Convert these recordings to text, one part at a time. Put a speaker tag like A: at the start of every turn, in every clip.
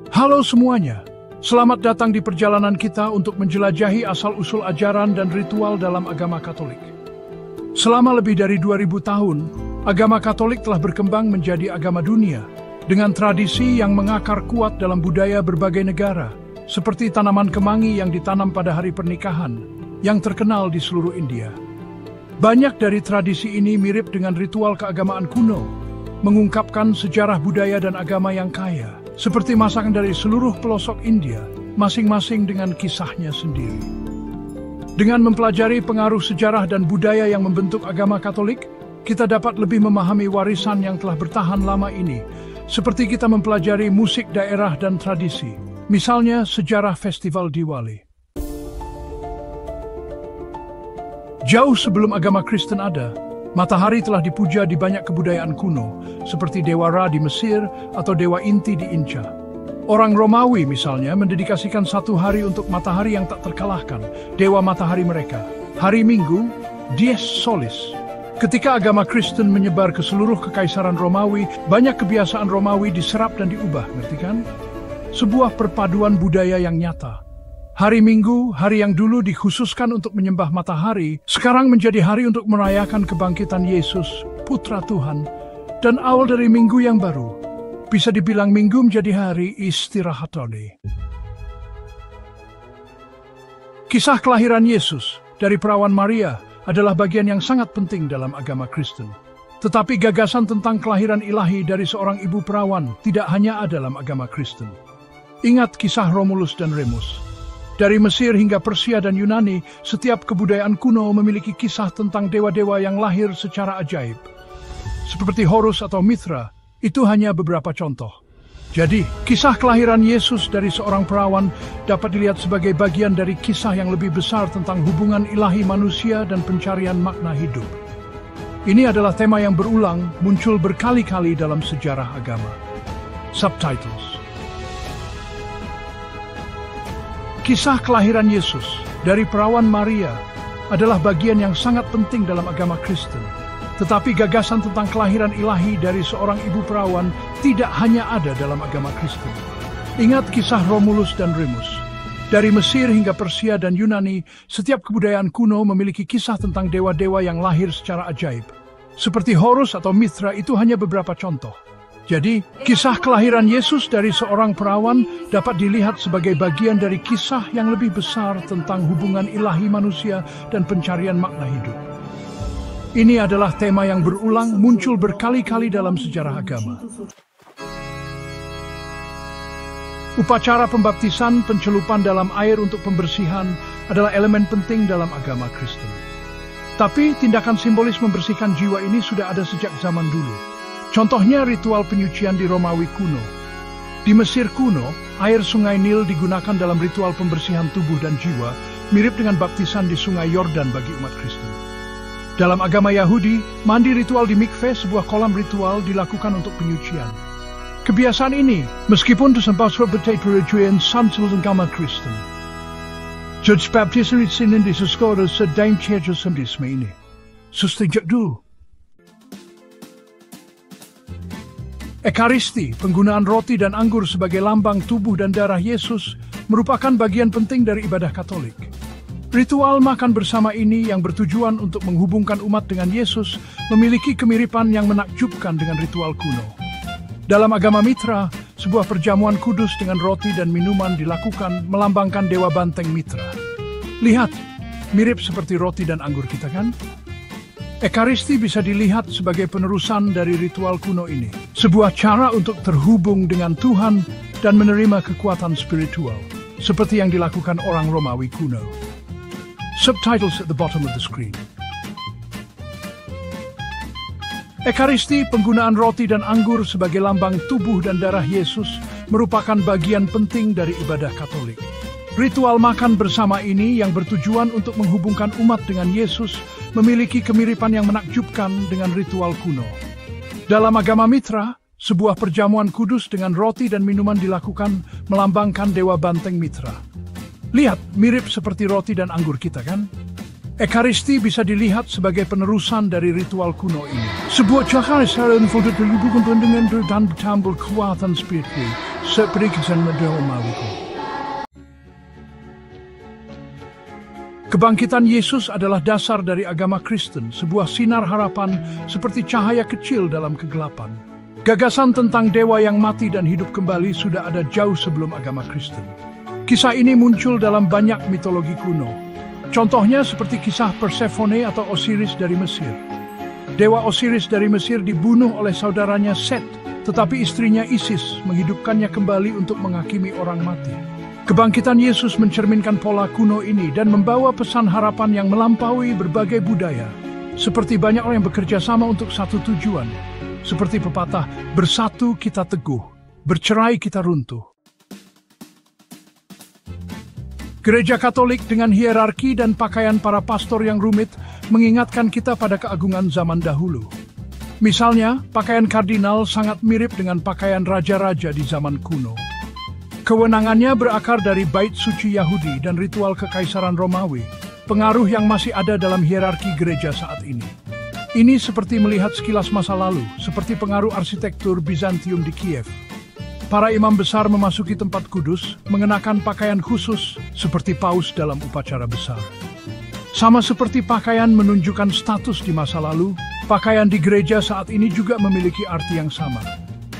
A: Halo semuanya, selamat datang di perjalanan kita untuk menjelajahi asal-usul ajaran dan ritual dalam agama Katolik. Selama lebih dari 2000 tahun, agama Katolik telah berkembang menjadi agama dunia dengan tradisi yang mengakar kuat dalam budaya berbagai negara, seperti tanaman kemangi yang ditanam pada hari pernikahan yang terkenal di seluruh India. Banyak dari tradisi ini mirip dengan ritual keagamaan kuno, mengungkapkan sejarah budaya dan agama yang kaya, seperti masakan dari seluruh pelosok India, masing-masing dengan kisahnya sendiri. Dengan mempelajari pengaruh sejarah dan budaya yang membentuk agama Katolik, kita dapat lebih memahami warisan yang telah bertahan lama ini, seperti kita mempelajari musik daerah dan tradisi, misalnya sejarah festival Diwali. Jauh sebelum agama Kristen ada, matahari telah dipuja di banyak kebudayaan kuno, seperti Dewa Ra di Mesir atau Dewa Inti di Inca. Orang Romawi misalnya mendedikasikan satu hari untuk matahari yang tak terkalahkan, Dewa Matahari mereka. Hari Minggu, Dies Solis. Ketika agama Kristen menyebar ke seluruh kekaisaran Romawi, banyak kebiasaan Romawi diserap dan diubah, ngerti kan? Sebuah perpaduan budaya yang nyata. Hari Minggu, hari yang dulu dikhususkan untuk menyembah matahari, sekarang menjadi hari untuk merayakan kebangkitan Yesus, Putra Tuhan, dan awal dari minggu yang baru. Bisa dibilang minggu menjadi hari istirahat rohani. Kisah kelahiran Yesus dari perawan Maria adalah bagian yang sangat penting dalam agama Kristen. Tetapi gagasan tentang kelahiran ilahi dari seorang ibu perawan tidak hanya ada dalam agama Kristen. Ingat kisah Romulus dan Remus. Dari Mesir hingga Persia dan Yunani, setiap kebudayaan kuno memiliki kisah tentang dewa-dewa yang lahir secara ajaib. Seperti Horus atau Mithra, itu hanya beberapa contoh. Jadi, kisah kelahiran Yesus dari seorang perawan dapat dilihat sebagai bagian dari kisah yang lebih besar tentang hubungan ilahi manusia dan pencarian makna hidup. Ini adalah tema yang berulang, muncul berkali-kali dalam sejarah agama. Subtitles. Kisah kelahiran Yesus dari perawan Maria adalah bagian yang sangat penting dalam agama Kristen. Tetapi gagasan tentang kelahiran ilahi dari seorang ibu perawan tidak hanya ada dalam agama Kristen. Ingat kisah Romulus dan Remus. Dari Mesir hingga Persia dan Yunani, setiap kebudayaan kuno memiliki kisah tentang dewa-dewa yang lahir secara ajaib. Seperti Horus atau Mithra itu hanya beberapa contoh. Jadi, kisah kelahiran Yesus dari seorang perawan dapat dilihat sebagai bagian dari kisah yang lebih besar tentang hubungan ilahi manusia dan pencarian makna hidup. Ini adalah tema yang berulang, muncul berkali-kali dalam sejarah agama. Upacara pembaptisan, pencelupan dalam air untuk pembersihan adalah elemen penting dalam agama Kristen. Tapi, tindakan simbolis membersihkan jiwa ini sudah ada sejak zaman dulu. Contohnya ritual penyucian di Romawi kuno. Di Mesir kuno, air sungai Nil digunakan dalam ritual pembersihan tubuh dan jiwa, mirip dengan baptisan di sungai Yordan bagi umat Kristen. Dalam agama Yahudi, mandi ritual di mikveh, sebuah kolam ritual, dilakukan untuk penyucian. Kebiasaan ini, meskipun tersempat sebagai perjuangan sansul agama Kristen. Judge baptisan sinin di sekolah sedang cerita semdisme ini. Sustinjak dulu. Ekaristi, penggunaan roti dan anggur sebagai lambang tubuh dan darah Yesus, merupakan bagian penting dari ibadah Katolik. Ritual makan bersama ini yang bertujuan untuk menghubungkan umat dengan Yesus memiliki kemiripan yang menakjubkan dengan ritual kuno. Dalam agama Mitra, sebuah perjamuan kudus dengan roti dan minuman dilakukan melambangkan Dewa Banteng Mitra. Lihat, mirip seperti roti dan anggur kita kan? Ekaristi bisa dilihat sebagai penerusan dari ritual kuno ini. Sebuah cara untuk terhubung dengan Tuhan dan menerima kekuatan spiritual, seperti yang dilakukan orang Romawi kuno. Subtitles at the bottom of the screen. Ekaristi, penggunaan roti dan anggur sebagai lambang tubuh dan darah Yesus, merupakan bagian penting dari ibadah Katolik. Ritual makan bersama ini yang bertujuan untuk menghubungkan umat dengan Yesus memiliki kemiripan yang menakjubkan dengan ritual kuno. Dalam agama Mitra, sebuah perjamuan kudus dengan roti dan minuman dilakukan melambangkan Dewa Banteng Mitra. Lihat, mirip seperti roti dan anggur kita kan? Ekaristi bisa dilihat sebagai penerusan dari ritual kuno ini. Sebuah cara yang berhubungan dengan dan bertambah kekuatan spiritual seperti kisah Romawi. Kebangkitan Yesus adalah dasar dari agama Kristen, sebuah sinar harapan seperti cahaya kecil dalam kegelapan. Gagasan tentang dewa yang mati dan hidup kembali sudah ada jauh sebelum agama Kristen. Kisah ini muncul dalam banyak mitologi kuno. Contohnya seperti kisah Persephone atau Osiris dari Mesir. Dewa Osiris dari Mesir dibunuh oleh saudaranya Set, tetapi istrinya Isis menghidupkannya kembali untuk menghakimi orang mati. Kebangkitan Yesus mencerminkan pola kuno ini dan membawa pesan harapan yang melampaui berbagai budaya. Seperti banyak orang yang bekerja sama untuk satu tujuan. Seperti pepatah, bersatu kita teguh, bercerai kita runtuh. Gereja Katolik dengan hierarki dan pakaian para pastor yang rumit mengingatkan kita pada keagungan zaman dahulu. Misalnya, pakaian kardinal sangat mirip dengan pakaian raja-raja di zaman kuno. Kewenangannya berakar dari bait suci Yahudi dan ritual kekaisaran Romawi, pengaruh yang masih ada dalam hierarki gereja saat ini. Ini seperti melihat sekilas masa lalu, seperti pengaruh arsitektur Bizantium di Kiev. Para imam besar memasuki tempat kudus, mengenakan pakaian khusus seperti paus dalam upacara besar. Sama seperti pakaian menunjukkan status di masa lalu, pakaian di gereja saat ini juga memiliki arti yang sama.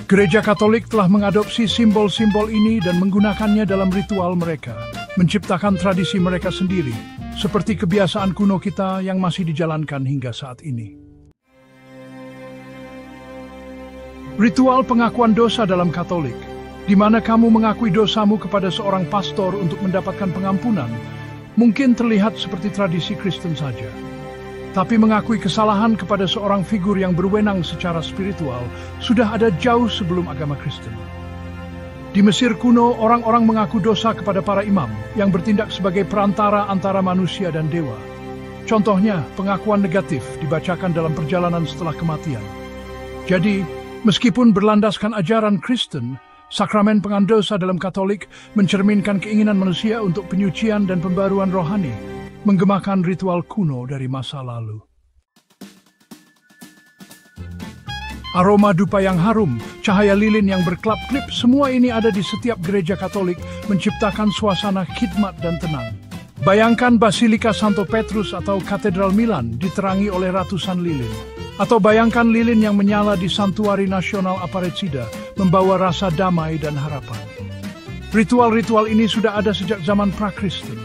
A: Gereja Katolik telah mengadopsi simbol-simbol ini dan menggunakannya dalam ritual mereka, menciptakan tradisi mereka sendiri, seperti kebiasaan kuno kita yang masih dijalankan hingga saat ini. Ritual pengakuan dosa dalam Katolik, di mana kamu mengakui dosamu kepada seorang pastor untuk mendapatkan pengampunan, mungkin terlihat seperti tradisi Kristen saja. Tapi mengakui kesalahan kepada seorang figur yang berwenang secara spiritual sudah ada jauh sebelum agama Kristen. Di Mesir kuno, orang-orang mengaku dosa kepada para imam yang bertindak sebagai perantara antara manusia dan dewa. Contohnya, pengakuan negatif dibacakan dalam perjalanan setelah kematian. Jadi, meskipun berlandaskan ajaran Kristen, sakramen pengandosa dalam Katolik mencerminkan keinginan manusia untuk penyucian dan pembaruan rohani, menggemakan ritual kuno dari masa lalu. Aroma dupa yang harum, cahaya lilin yang berkelap-kelip, semua ini ada di setiap gereja Katolik, menciptakan suasana khidmat dan tenang. Bayangkan Basilika Santo Petrus atau Katedral Milan diterangi oleh ratusan lilin. Atau bayangkan lilin yang menyala di Santuari Nasional Aparecida, membawa rasa damai dan harapan. Ritual-ritual ini sudah ada sejak zaman pra-Kristen.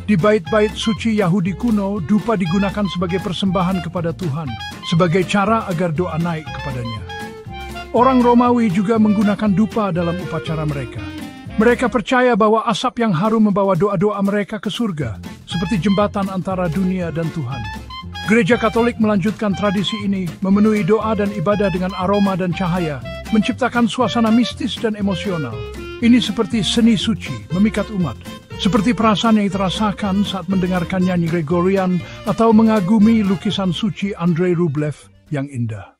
A: Di bait-bait suci Yahudi kuno, dupa digunakan sebagai persembahan kepada Tuhan, sebagai cara agar doa naik kepadanya. Orang Romawi juga menggunakan dupa dalam upacara mereka. Mereka percaya bahwa asap yang harum membawa doa-doa mereka ke surga, seperti jembatan antara dunia dan Tuhan. Gereja Katolik melanjutkan tradisi ini, memenuhi doa dan ibadah dengan aroma dan cahaya, menciptakan suasana mistis dan emosional. Ini seperti seni suci, memikat umat. Seperti perasaan yang terasakan saat mendengarkan nyanyi Gregorian atau mengagumi lukisan suci Andrei Rublev yang indah.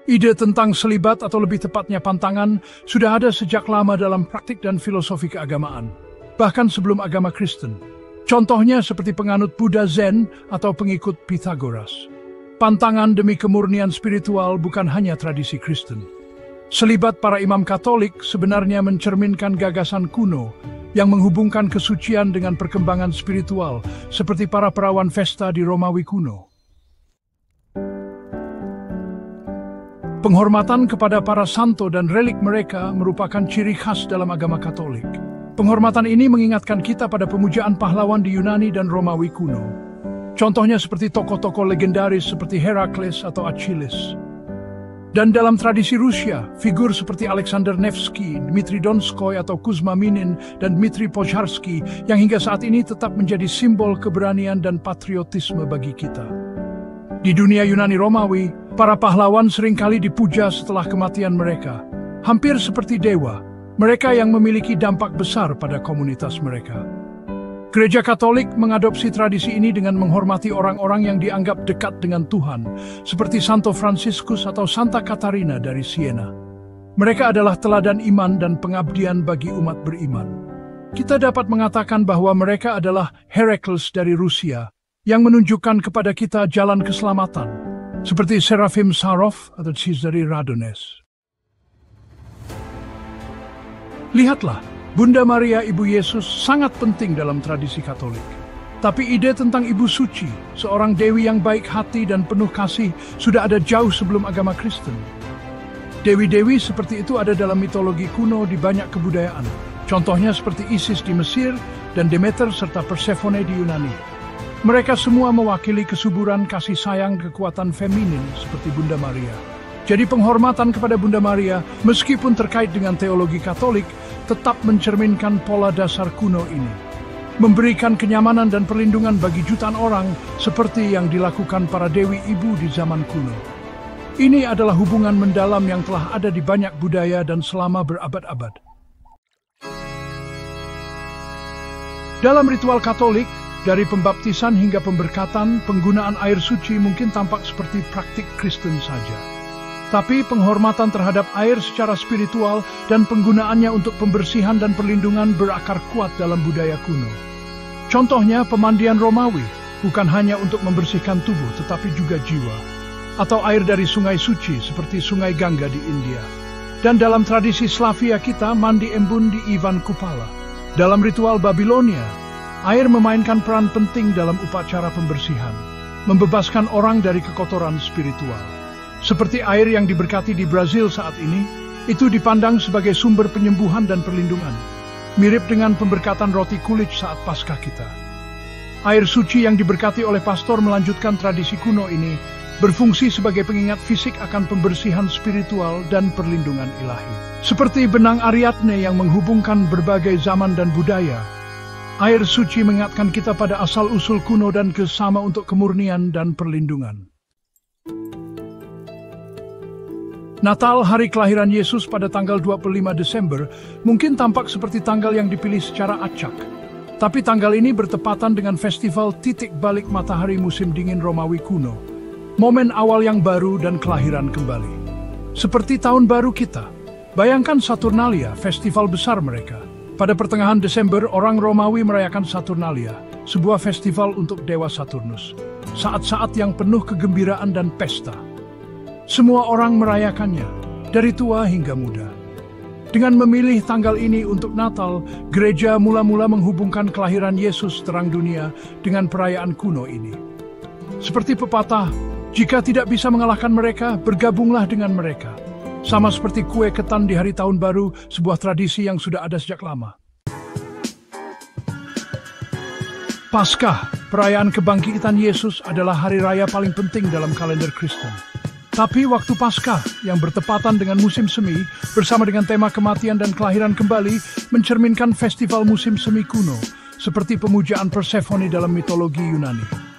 A: Ide tentang selibat atau lebih tepatnya pantangan sudah ada sejak lama dalam praktik dan filosofi keagamaan, bahkan sebelum agama Kristen. Contohnya seperti penganut Buddha Zen atau pengikut Pythagoras. Pantangan demi kemurnian spiritual bukan hanya tradisi Kristen. Selibat para imam Katolik sebenarnya mencerminkan gagasan kuno yang menghubungkan kesucian dengan perkembangan spiritual seperti para perawan Vesta di Romawi kuno. Penghormatan kepada para santo dan relik mereka merupakan ciri khas dalam agama Katolik. Penghormatan ini mengingatkan kita pada pemujaan pahlawan di Yunani dan Romawi kuno. Contohnya seperti tokoh-tokoh legendaris seperti Herakles atau Achilles. Dan dalam tradisi Rusia, figur seperti Alexander Nevsky, Dmitri Donskoy atau Kuzma Minin dan Dmitri Pozharsky yang hingga saat ini tetap menjadi simbol keberanian dan patriotisme bagi kita. Di dunia Yunani Romawi, para pahlawan seringkali dipuja setelah kematian mereka. Hampir seperti dewa, mereka yang memiliki dampak besar pada komunitas mereka. Gereja Katolik mengadopsi tradisi ini dengan menghormati orang-orang yang dianggap dekat dengan Tuhan, seperti Santo Fransiskus atau Santa Katarina dari Siena. Mereka adalah teladan iman dan pengabdian bagi umat beriman. Kita dapat mengatakan bahwa mereka adalah Herakles dari Rusia, yang menunjukkan kepada kita jalan keselamatan. seperti Seraphim Sarov atau Cesare Radones. Lihatlah, Bunda Maria Ibu Yesus sangat penting dalam tradisi Katolik. Tapi ide tentang Ibu Suci, seorang dewi yang baik hati dan penuh kasih, sudah ada jauh sebelum agama Kristen. Dewi-dewi seperti itu ada dalam mitologi kuno di banyak kebudayaan. Contohnya seperti Isis di Mesir dan Demeter serta Persephone di Yunani. Mereka semua mewakili kesuburan kasih sayang kekuatan feminin seperti Bunda Maria. Jadi penghormatan kepada Bunda Maria, meskipun terkait dengan teologi Katolik, tetap mencerminkan pola dasar kuno ini. Memberikan kenyamanan dan perlindungan bagi jutaan orang seperti yang dilakukan para dewi ibu di zaman kuno. Ini adalah hubungan mendalam yang telah ada di banyak budaya dan selama berabad-abad. Dalam ritual Katolik, dari pembaptisan hingga pemberkatan, penggunaan air suci mungkin tampak seperti praktik Kristen saja. Tapi penghormatan terhadap air secara spiritual dan penggunaannya untuk pembersihan dan perlindungan berakar kuat dalam budaya kuno. Contohnya pemandian Romawi, bukan hanya untuk membersihkan tubuh tetapi juga jiwa. Atau air dari sungai suci seperti sungai Gangga di India. Dan dalam tradisi Slavia kita, mandi embun di Ivan Kupala. Dalam ritual Babilonia, air memainkan peran penting dalam upacara pembersihan, membebaskan orang dari kekotoran spiritual. Seperti air yang diberkati di Brazil saat ini, itu dipandang sebagai sumber penyembuhan dan perlindungan. Mirip dengan pemberkatan roti kulit saat Paskah kita. Air suci yang diberkati oleh pastor melanjutkan tradisi kuno ini, berfungsi sebagai pengingat fisik akan pembersihan spiritual dan perlindungan ilahi. Seperti benang Ariadne yang menghubungkan berbagai zaman dan budaya, air suci mengingatkan kita pada asal-usul kuno dan kesama untuk kemurnian dan perlindungan. Natal, hari kelahiran Yesus pada tanggal 25 Desember, mungkin tampak seperti tanggal yang dipilih secara acak. Tapi tanggal ini bertepatan dengan festival titik balik matahari musim dingin Romawi kuno. Momen awal yang baru dan kelahiran kembali. Seperti tahun baru kita. Bayangkan Saturnalia, festival besar mereka. Pada pertengahan Desember, orang Romawi merayakan Saturnalia, sebuah festival untuk Dewa Saturnus. Saat-saat yang penuh kegembiraan dan pesta. Semua orang merayakannya, dari tua hingga muda. Dengan memilih tanggal ini untuk Natal, gereja mula-mula menghubungkan kelahiran Yesus terang dunia dengan perayaan kuno ini. Seperti pepatah, jika tidak bisa mengalahkan mereka, bergabunglah dengan mereka. Sama seperti kue ketan di hari tahun baru, sebuah tradisi yang sudah ada sejak lama. Paskah, perayaan kebangkitan Yesus adalah hari raya paling penting dalam kalender Kristen. Tapi waktu Paskah yang bertepatan dengan musim semi, bersama dengan tema kematian dan kelahiran kembali, mencerminkan festival musim semi kuno, seperti pemujaan Persephone dalam mitologi Yunani.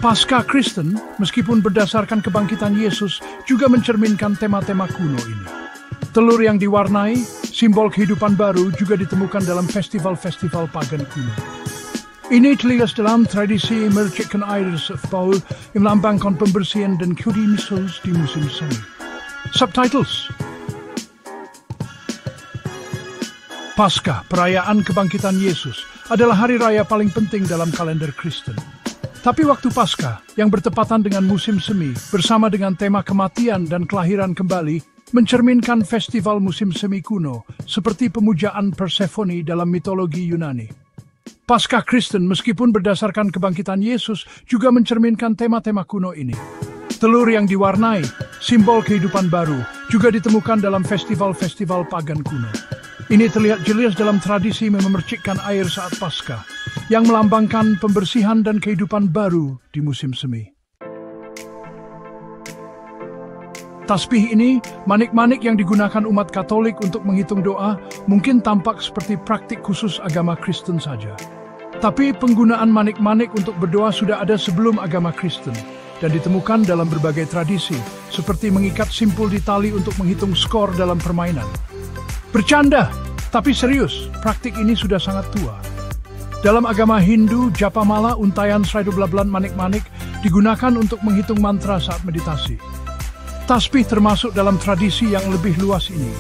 A: Paskah Kristen, meskipun berdasarkan kebangkitan Yesus, juga mencerminkan tema-tema kuno ini. Telur yang diwarnai, simbol kehidupan baru, juga ditemukan dalam festival-festival pagan kuno. Ini terlihat dalam tradisi mercikkan air Paul yang melambangkan pembersihan dan Dionysos di musim semi. Subtitles. Paskah, perayaan kebangkitan Yesus, adalah hari raya paling penting dalam kalender Kristen. Tapi waktu Paskah, yang bertepatan dengan musim semi, bersama dengan tema kematian dan kelahiran kembali, mencerminkan festival musim semi kuno, seperti pemujaan Persephone dalam mitologi Yunani. Paskah Kristen, meskipun berdasarkan kebangkitan Yesus, juga mencerminkan tema-tema kuno ini. Telur yang diwarnai, simbol kehidupan baru, juga ditemukan dalam festival-festival pagan kuno. Ini terlihat jelas dalam tradisi memercikkan air saat Paskah, yang melambangkan pembersihan dan kehidupan baru di musim semi. Tasbih ini, manik-manik yang digunakan umat Katolik untuk menghitung doa, mungkin tampak seperti praktik khusus agama Kristen saja. Tapi penggunaan manik-manik untuk berdoa sudah ada sebelum agama Kristen, dan ditemukan dalam berbagai tradisi, seperti mengikat simpul di tali untuk menghitung skor dalam permainan. Bercanda, tapi serius, praktik ini sudah sangat tua. Dalam agama Hindu, Japamala, untayan 112 manik-manik, digunakan untuk menghitung mantra saat meditasi. Tasbih termasuk dalam tradisi yang lebih luas ini,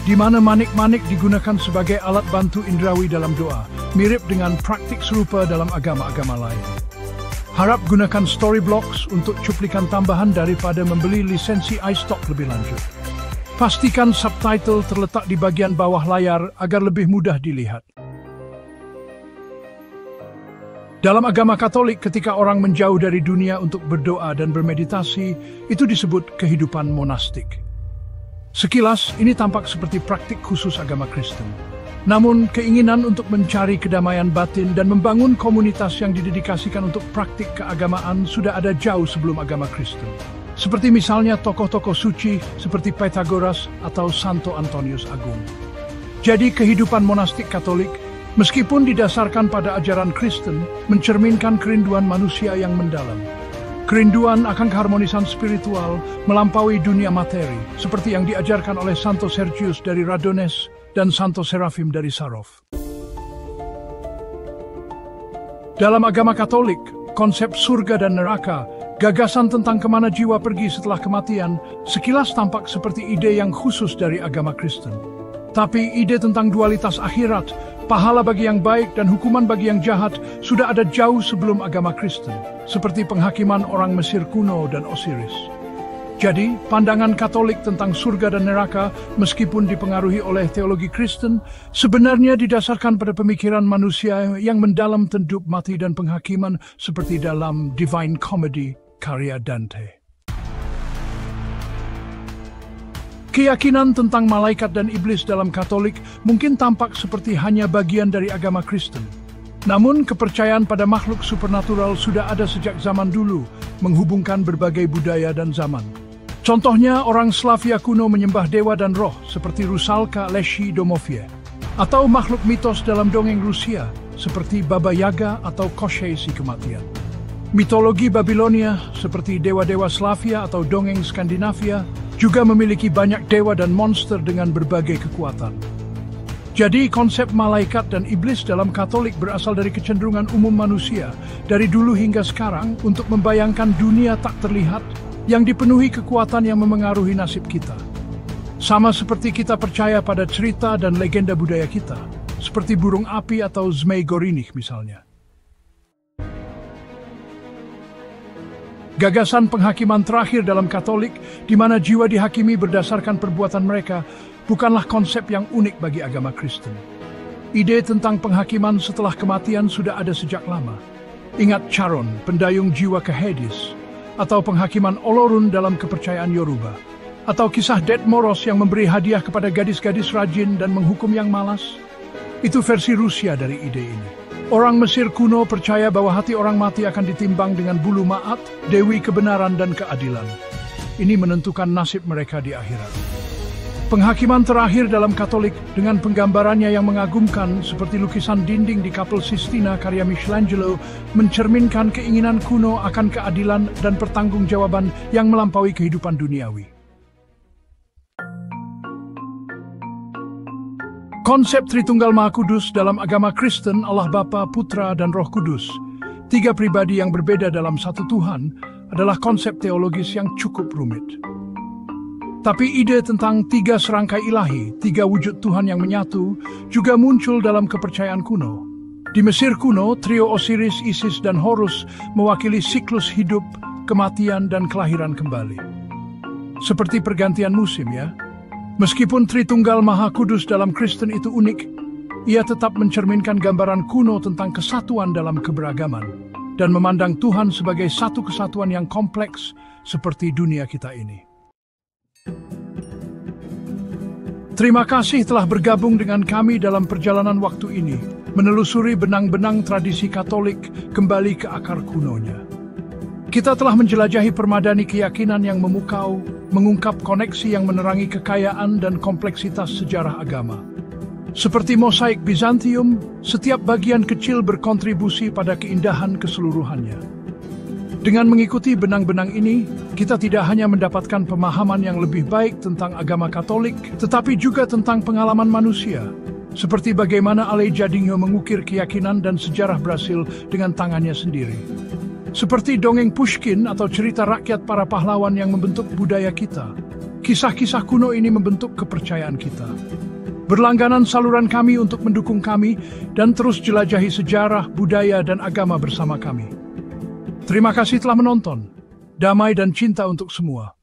A: di mana manik-manik digunakan sebagai alat bantu indrawi dalam doa, mirip dengan praktik serupa dalam agama-agama lain. Harap gunakan Storyblocks untuk cuplikan tambahan daripada membeli lisensi iStock lebih lanjut. Pastikan subtitle terletak di bagian bawah layar agar lebih mudah dilihat. Dalam agama Katolik, ketika orang menjauh dari dunia untuk berdoa dan bermeditasi, itu disebut kehidupan monastik. Sekilas, ini tampak seperti praktik khusus agama Kristen. Namun, keinginan untuk mencari kedamaian batin dan membangun komunitas yang didedikasikan untuk praktik keagamaan sudah ada jauh sebelum agama Kristen. Seperti misalnya tokoh-tokoh suci seperti Pythagoras atau Santo Antonius Agung. Jadi, kehidupan monastik Katolik, meskipun didasarkan pada ajaran Kristen, mencerminkan kerinduan manusia yang mendalam. Kerinduan akan keharmonisan spiritual melampaui dunia materi, seperti yang diajarkan oleh Santo Sergius dari Radones dan Santo Serafim dari Sarov. Dalam agama Katolik, konsep surga dan neraka, gagasan tentang kemana jiwa pergi setelah kematian, sekilas tampak seperti ide yang khusus dari agama Kristen. Tapi ide tentang dualitas akhirat, pahala bagi yang baik dan hukuman bagi yang jahat sudah ada jauh sebelum agama Kristen, seperti penghakiman orang Mesir kuno dan Osiris. Jadi, pandangan Katolik tentang surga dan neraka, meskipun dipengaruhi oleh teologi Kristen, sebenarnya didasarkan pada pemikiran manusia yang mendalam tentang mati dan penghakiman, seperti dalam Divine Comedy karya Dante. Keyakinan tentang malaikat dan iblis dalam Katolik mungkin tampak seperti hanya bagian dari agama Kristen. Namun, kepercayaan pada makhluk supernatural sudah ada sejak zaman dulu, menghubungkan berbagai budaya dan zaman. Contohnya, orang Slavia kuno menyembah dewa dan roh seperti Rusalka Leshi Domovie, atau makhluk mitos dalam dongeng Rusia seperti Baba Yaga atau Koshchei si kematian. Mitologi Babilonia seperti dewa-dewa Slavia atau dongeng Skandinavia juga memiliki banyak dewa dan monster dengan berbagai kekuatan. Jadi, konsep malaikat dan iblis dalam Katolik berasal dari kecenderungan umum manusia dari dulu hingga sekarang untuk membayangkan dunia tak terlihat yang dipenuhi kekuatan yang memengaruhi nasib kita. Sama seperti kita percaya pada cerita dan legenda budaya kita, seperti burung api atau Zmei Gorinih misalnya. Gagasan penghakiman terakhir dalam Katolik, di mana jiwa dihakimi berdasarkan perbuatan mereka, bukanlah konsep yang unik bagi agama Kristen. Ide tentang penghakiman setelah kematian sudah ada sejak lama. Ingat Charon, pendayung jiwa ke Hades, atau penghakiman Olorun dalam kepercayaan Yoruba, atau kisah Dedmoros yang memberi hadiah kepada gadis-gadis rajin dan menghukum yang malas. Itu versi Rusia dari ide ini. Orang Mesir kuno percaya bahwa hati orang mati akan ditimbang dengan bulu Ma'at, dewi kebenaran dan keadilan. Ini menentukan nasib mereka di akhirat. Penghakiman terakhir dalam Katolik dengan penggambarannya yang mengagumkan seperti lukisan dinding di Kapel Sistina karya Michelangelo mencerminkan keinginan kuno akan keadilan dan pertanggungjawaban yang melampaui kehidupan duniawi. Konsep Tritunggal Maha Kudus dalam agama Kristen, Allah Bapa, Putra, dan Roh Kudus, tiga pribadi yang berbeda dalam satu Tuhan, adalah konsep teologis yang cukup rumit. Tapi ide tentang tiga serangkai ilahi, tiga wujud Tuhan yang menyatu, juga muncul dalam kepercayaan kuno. Di Mesir kuno, trio Osiris, Isis, dan Horus mewakili siklus hidup, kematian, dan kelahiran kembali. Seperti pergantian musim, ya. Meskipun Tritunggal Maha Kudus dalam Kristen itu unik, ia tetap mencerminkan gambaran kuno tentang kesatuan dalam keberagaman, dan memandang Tuhan sebagai satu kesatuan yang kompleks seperti dunia kita ini. Terima kasih telah bergabung dengan kami dalam perjalanan waktu ini, menelusuri benang-benang tradisi Katolik kembali ke akar kunonya. Kita telah menjelajahi permadani keyakinan yang memukau, mengungkap koneksi yang menerangi kekayaan dan kompleksitas sejarah agama. Seperti mosaik Bizantium, setiap bagian kecil berkontribusi pada keindahan keseluruhannya. Dengan mengikuti benang-benang ini, kita tidak hanya mendapatkan pemahaman yang lebih baik tentang agama Katolik, tetapi juga tentang pengalaman manusia, seperti bagaimana Aleja Dingho mengukir keyakinan dan sejarah Brasil dengan tangannya sendiri. Seperti dongeng Pushkin atau cerita rakyat para pahlawan yang membentuk budaya kita, kisah-kisah kuno ini membentuk kepercayaan kita. Berlangganan saluran kami untuk mendukung kami dan terus jelajahi sejarah, budaya, dan agama bersama kami. Terima kasih telah menonton. Damai dan cinta untuk semua.